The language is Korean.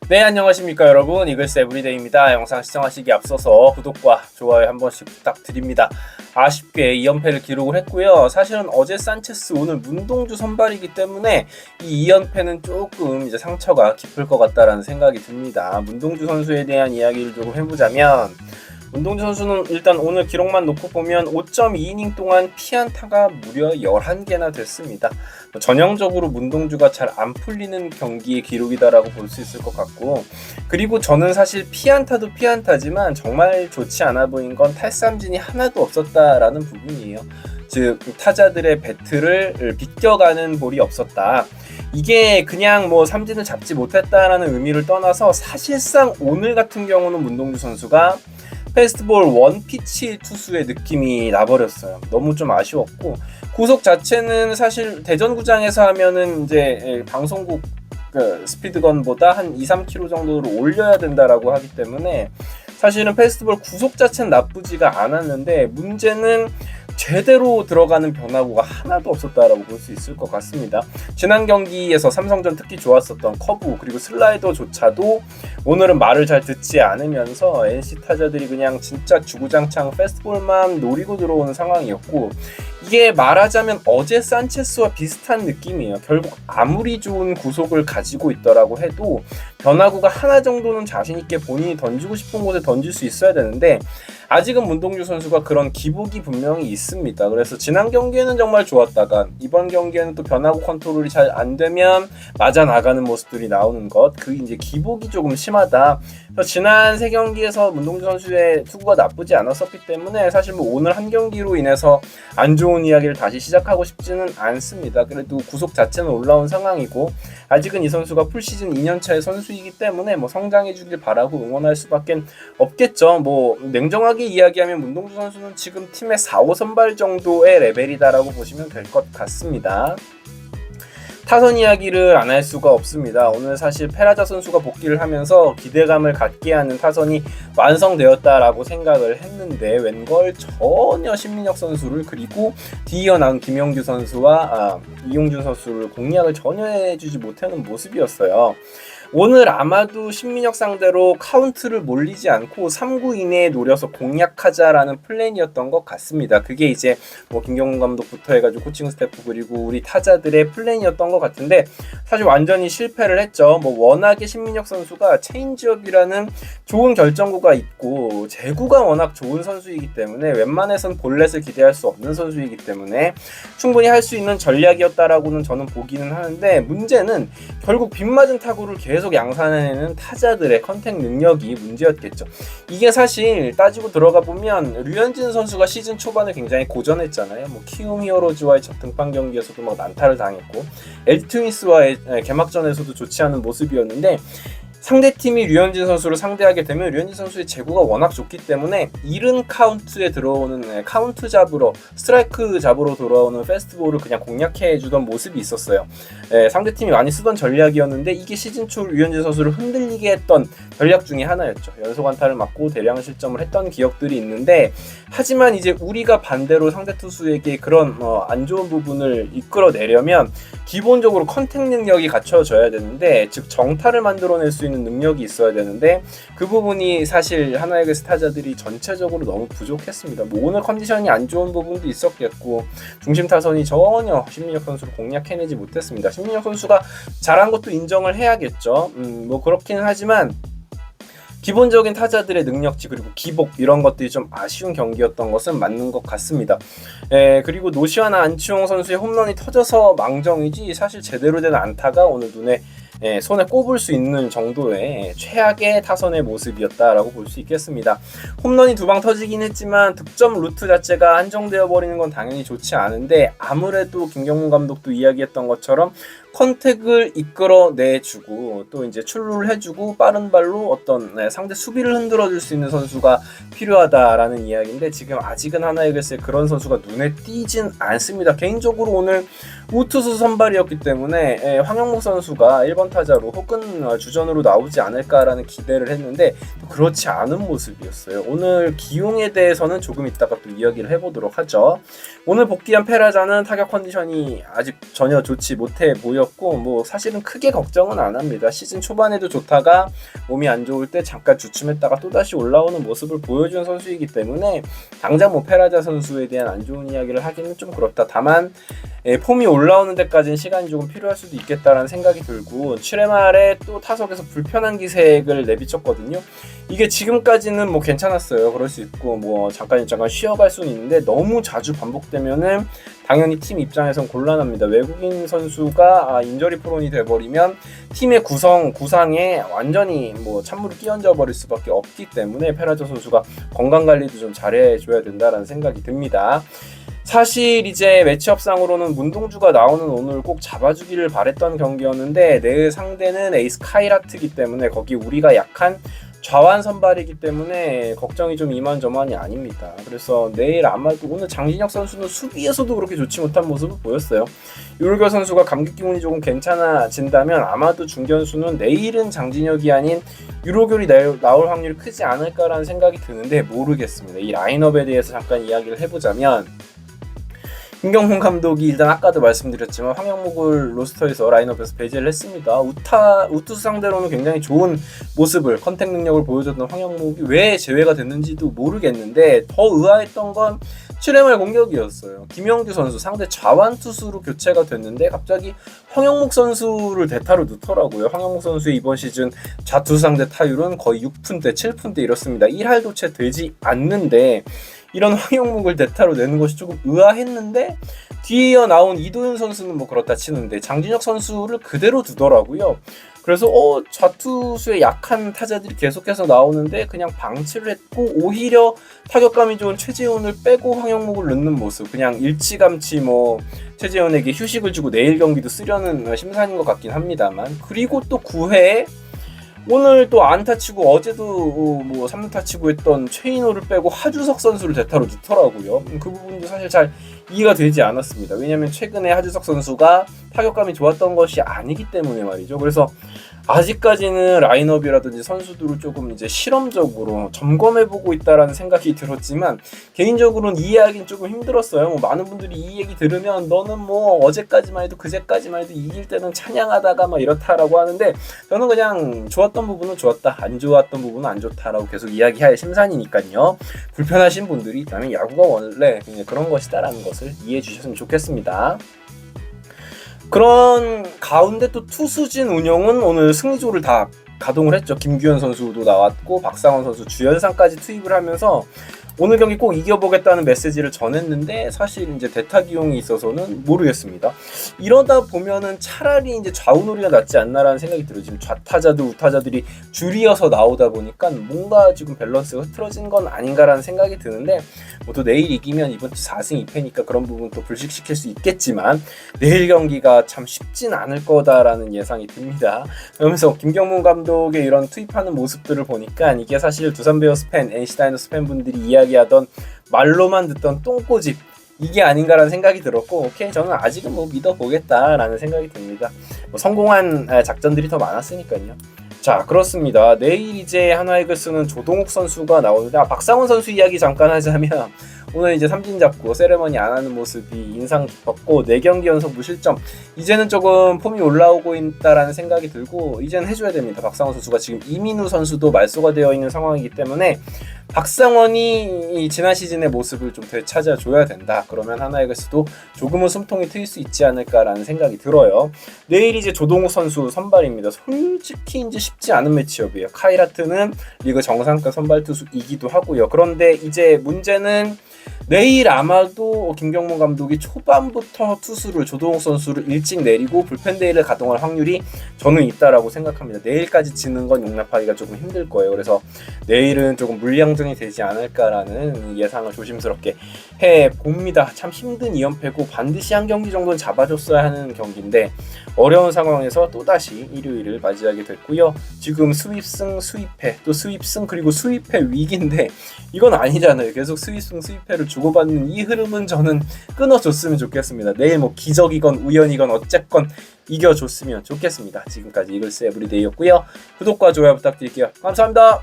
네, 안녕하십니까 여러분. 이글스 에브리데이입니다. 영상 시청하시기 앞서서 구독과 좋아요 한 번씩 부탁드립니다. 아쉽게 2연패를 기록을 했고요. 사실은 어제 산체스, 오늘 문동주 선발이기 때문에 이 2연패는 조금 이제 상처가 깊을 것 같다라는 생각이 듭니다. 문동주 선수에 대한 이야기를 조금 해보자면, 문동주 선수는 일단 오늘 기록만 놓고 보면 5.2이닝 동안 피안타가 무려 11개나 됐습니다. 전형적으로 문동주가 잘 안 풀리는 경기의 기록이다라고 볼 수 있을 것 같고, 그리고 저는 사실 피안타도 피안타지만 정말 좋지 않아 보인 건 탈삼진이 하나도 없었다라는 부분이에요. 즉 타자들의 배트를 비껴가는 볼이 없었다. 이게 그냥 뭐 삼진을 잡지 못했다라는 의미를 떠나서 사실상 오늘 같은 경우는 문동주 선수가 페스트볼 원피치 투수의 느낌이 나버렸어요. 너무 좀 아쉬웠고, 구속 자체는 사실 대전구장에서 하면은 이제 방송국 스피드건보다 한 2-3km 정도로 올려야 된다라고 하기 때문에 사실은 페스트볼 구속 자체는 나쁘지가 않았는데, 문제는 제대로 들어가는 변화구가 하나도 없었다라고 볼 수 있을 것 같습니다. 지난 경기에서 삼성전 특히 좋았었던 커브 그리고 슬라이더조차도 오늘은 말을 잘 듣지 않으면서 NC 타자들이 그냥 진짜 주구장창 페스트볼만 노리고 들어오는 상황이었고, 이게 말하자면 어제 산체스와 비슷한 느낌이에요. 결국 아무리 좋은 구속을 가지고 있더라고 해도 변화구가 하나 정도는 자신있게 본인이 던지고 싶은 곳에 던질 수 있어야 되는데, 아직은 문동주 선수가 그런 기복이 분명히 있습니다. 그래서 지난 경기에는 정말 좋았다가 이번 경기에는 또 변화구 컨트롤이 잘 안 되면 맞아 나가는 모습들이 나오는 것, 그 이제 기복이 조금 심하다. 그래서 지난 세 경기에서 문동주 선수의 투구가 나쁘지 않았었기 때문에 사실 뭐 오늘 한 경기로 인해서 안 좋은 이야기를 다시 시작하고 싶지는 않습니다. 그래도 구속 자체는 올라온 상황이고, 아직은 이 선수가 풀시즌 2년차의 선수이기 때문에 뭐 성장해 주길 바라고 응원할 수밖에 없겠죠. 뭐 냉정하게 이야기하면 문동주 선수는 지금 팀의 4호 선발 정도의 레벨이다라고 보시면 될 것 같습니다. 타선 이야기를 안 할 수가 없습니다. 오늘 사실 페라자 선수가 복귀를 하면서 기대감을 갖게 하는 타선이 완성되었다라고 생각을 했는데, 웬걸 전혀 신민혁 선수를, 그리고 뒤이어 나온 김영규 선수와 이용준 선수를 공략을 전혀 해주지 못하는 모습이었어요. 오늘 아마도 신민혁 상대로 카운트를 몰리지 않고 3구 이내에 노려서 공략하자라는 플랜이었던 것 같습니다. 그게 이제 뭐 김경문 감독부터 해가지고 코칭 스태프 그리고 우리 타자들의 플랜이었던 것 같은데, 사실 완전히 실패를 했죠. 뭐 워낙에 신민혁 선수가 체인지업이라는 좋은 결정구가 있고 제구가 워낙 좋은 선수이기 때문에 웬만해선 볼넷을 기대할 수 없는 선수이기 때문에 충분히 할 수 있는 전략이었다라고는 저는 보기는 하는데, 문제는 결국 빗맞은 타구를 계속 양산해내는 타자들의 컨택 능력이 문제였겠죠. 이게 사실 따지고 들어가 보면 류현진 선수가 시즌 초반에 굉장히 고전했잖아요. 뭐 키움 히어로즈와의 첫 등판 경기에서도 막 난타를 당했고, LG 트윈스와의 개막전에서도 좋지 않은 모습이었는데, 상대팀이 류현진 선수를 상대하게 되면 류현진 선수의 제구가 워낙 좋기 때문에 이른 카운트에 들어오는 카운트 잡으러, 스트라이크 잡으러 돌아오는 페스트볼을 그냥 공략해주던 모습이 있었어요. 상대팀이 많이 쓰던 전략이었는데 이게 시즌 초 류현진 선수를 흔들리게 했던 전략 중에 하나였죠. 연속 안타를 맞고 대량 실점을 했던 기억들이 있는데, 하지만 이제 우리가 반대로 상대 투수에게 그런 안 좋은 부분을 이끌어내려면 기본적으로 컨택 능력이 갖춰져야 되는데, 즉 정타를 만들어낼 수 있는 능력이 있어야 되는데, 그 부분이 사실 하나의 스타자들이 전체적으로 너무 부족했습니다. 뭐 오늘 컨디션이 안 좋은 부분도 있었겠고, 중심 타선이 전혀 신민혁 선수를 공략해내지 못했습니다. 신민혁 선수가 잘한 것도 인정을 해야겠죠. 뭐 그렇긴 하지만 기본적인 타자들의 능력치 그리고 기복 이런 것들이 좀 아쉬운 경기였던 것은 맞는 것 같습니다. 그리고 노시아나 안치홍 선수의 홈런이 터져서 망정이지 사실 제대로 된 안타가 오늘 손에 꼽을 수 있는 정도의 최악의 타선의 모습이었다라고 볼 수 있겠습니다. 홈런이 2방 터지긴 했지만 득점 루트 자체가 한정되어 버리는 건 당연히 좋지 않은데, 아무래도 김경문 감독도 이야기했던 것처럼 컨택을 이끌어내주고 또 이제 출루를 해주고 빠른 발로 어떤 상대 수비를 흔들어줄 수 있는 선수가 필요하다라는 이야기인데, 지금 아직은 하나이글스에 그런 선수가 눈에 띄진 않습니다. 개인적으로 오늘 우투수 선발이었기 때문에 황영목 선수가 1번 타자로 혹은 주전으로 나오지 않을까라는 기대를 했는데 그렇지 않은 모습이었어요. 오늘 기용에 대해서는 조금 이따가 또 이야기를 해보도록 하죠. 오늘 복귀한 페라자는 타격 컨디션이 아직 전혀 좋지 못해 보여 모습이었고 뭐 사실은 크게 걱정은 안 합니다. 시즌 초반에도 좋다가 몸이 안 좋을 때 잠깐 주춤했다가 또다시 올라오는 모습을 보여준 선수이기 때문에 당장 뭐 페라자 선수에 대한 안 좋은 이야기를 하기는 좀 그렇다. 다만 폼이 올라오는 데까지는 시간이 조금 필요할 수도 있겠다라는 생각이 들고 7회 말에 또 타석에서 불편한 기색을 내비쳤거든요. 이게 지금까지는 뭐 괜찮았어요. 그럴 수 있고 뭐 잠깐 쉬어갈 수는 있는데 너무 자주 반복되면은 당연히 팀 입장에선 곤란합니다. 외국인 선수가 인저리 프론이 돼버리면 팀의 구상에 완전히 뭐 찬물을 끼얹어 버릴 수밖에 없기 때문에 페라조 선수가 건강 관리도 좀 잘해줘야 된다라는 생각이 듭니다. 사실 이제 매치업상으로는 문동주가 나오는 오늘 꼭 잡아주기를 바랬던 경기였는데 내일 상대는 에이스 카이라트이기 때문에 거기 우리가 약한 좌완 선발이기 때문에 걱정이 좀 이만저만이 아닙니다. 그래서 내일 아마도 오늘 장진혁 선수는 수비에서도 그렇게 좋지 못한 모습을 보였어요. 유르결 선수가 감기 기운이 조금 괜찮아진다면 아마도 중견수는 내일은 장진혁이 아닌 유로결이 나올 확률이 크지 않을까라는 생각이 드는데 모르겠습니다. 이 라인업에 대해서 잠깐 이야기를 해보자면 김경문 감독이 일단 아까도 말씀드렸지만 황영목을 로스터에서 라인업에서 배제를 했습니다. 우투수 상대로는 굉장히 좋은 모습을 컨택 능력을 보여줬던 황영목이 왜 제외가 됐는지도 모르겠는데 더 의아했던 건 7회 말 공격이었어요. 김영규 선수 상대 좌완 투수로 교체가 됐는데 갑자기 황영목 선수를 대타로 넣더라고요. 황영목 선수의 이번 시즌 좌투수 상대 타율은 거의 6푼대 7푼대 이렇습니다. 1할도 채 되지 않는데 이런 황영목을 대타로 내는 것이 조금 의아했는데 뒤에 이어 나온 이도윤 선수는 뭐 그렇다 치는데 장진혁 선수를 그대로 두더라고요. 그래서 좌투수의 약한 타자들이 계속해서 나오는데 그냥 방치를 했고 오히려 타격감이 좋은 최재훈을 빼고 황영목을 넣는 모습, 그냥 일찌감치 뭐 최재훈에게 휴식을 주고 내일 경기도 쓰려는 심산인 것 같긴 합니다만, 그리고 또 9회에 오늘 또 안타 치고 어제도 뭐 3루타 치고 했던 최인호를 빼고 하주석 선수를 대타로 넣더라고요. 그 부분도 사실 잘 이해가 되지 않았습니다. 왜냐면 최근에 하주석 선수가 타격감이 좋았던 것이 아니기 때문에 말이죠. 그래서 아직까지는 라인업이라든지 선수들을 조금 이제 실험적으로 점검해보고 있다라는 생각이 들었지만 개인적으로는 이해하기는 조금 힘들었어요. 뭐 많은 분들이 이 얘기 들으면 너는 뭐 어제까지만 해도 그제까지만 해도 이길 때는 찬양하다가 막 이렇다라고 하는데 저는 그냥 좋았던 부분은 좋았다, 안 좋았던 부분은 안 좋다라고 계속 이야기할 심산이니까요. 불편하신 분들이 있다면 야구가 원래 그런 것이다라는 것을 이해해 주셨으면 좋겠습니다. 그런 가운데 또 투수진 운영은 오늘 승리조를 다 가동을 했죠. 김규현 선수도 나왔고 박상원 선수 주연상까지 투입을 하면서 오늘 경기 꼭 이겨보겠다는 메시지를 전했는데 사실 이제 대타 기용이 있어서는 모르겠습니다. 이러다 보면은 차라리 이제 좌우놀이가 낫지 않나라는 생각이 들어요. 지금 좌타자들 우타자들이 줄이어서 나오다 보니까 뭔가 지금 밸런스가 흐트러진 건 아닌가라는 생각이 드는데 뭐 또 내일 이기면 이번 주 4승 2패니까 그런 부분 또 불식시킬 수 있겠지만 내일 경기가 참 쉽진 않을 거다라는 예상이 듭니다. 그러면서 김경문 감독의 이런 투입하는 모습들을 보니까 이게 사실 두산 베어스 팬, NC 다이노스 팬분들이 이야기하던 말로만 듣던 똥꼬집 이게 아닌가라는 생각이 들었고, 오케이, 저는 아직은 뭐 믿어보겠다라는 생각이 듭니다. 뭐 성공한 작전들이 더 많았으니까요. 자, 그렇습니다. 내일 이제 하나이글스는 조동욱 선수가 나오는데 박상원 선수 이야기 잠깐 하자면 오늘 이제 삼진 잡고 세레머니 안 하는 모습이 인상 깊었고 4경기 연속 무실점, 이제는 조금 폼이 올라오고 있다라는 생각이 들고 이제는 해줘야 됩니다. 박상원 선수가 지금 이민우 선수도 말소가 되어 있는 상황이기 때문에 박상원이 지난 시즌의 모습을 좀 되찾아줘야 된다. 그러면 하나이글스도 조금은 숨통이 트일 수 있지 않을까라는 생각이 들어요. 내일 이제 조동욱 선수 선발입니다. 솔직히 이제 쉽지 않은 매치업이에요. 카이라트는 리그 정상급 선발 투수이기도 하고요. 그런데 이제 문제는 내일 아마도 김경문 감독이 초반부터 투수를 조동욱 선수를 일찍 내리고 불펜 데이를 가동할 확률이 저는 있다라고 생각합니다. 내일까지 지는 건 용납하기가 조금 힘들 거예요. 그래서 내일은 조금 물량전이 되지 않을까라는 예상을 조심스럽게 해봅니다. 참 힘든 2연패고 반드시 한 경기 정도는 잡아줬어야 하는 경기인데 어려운 상황에서 또다시 일요일을 맞이하게 됐고요. 지금 수입승, 수입패, 또 수입승 그리고 수입패 위기인데 이건 아니잖아요. 계속 수입승, 수입패를 주고받는 이 흐름은 저는 끊어줬으면 좋겠습니다. 내일 뭐 기적이건 우연이건 어쨌건 이겨줬으면 좋겠습니다. 지금까지 이글스 에브리데이였고요. 구독과 좋아요 부탁드릴게요. 감사합니다.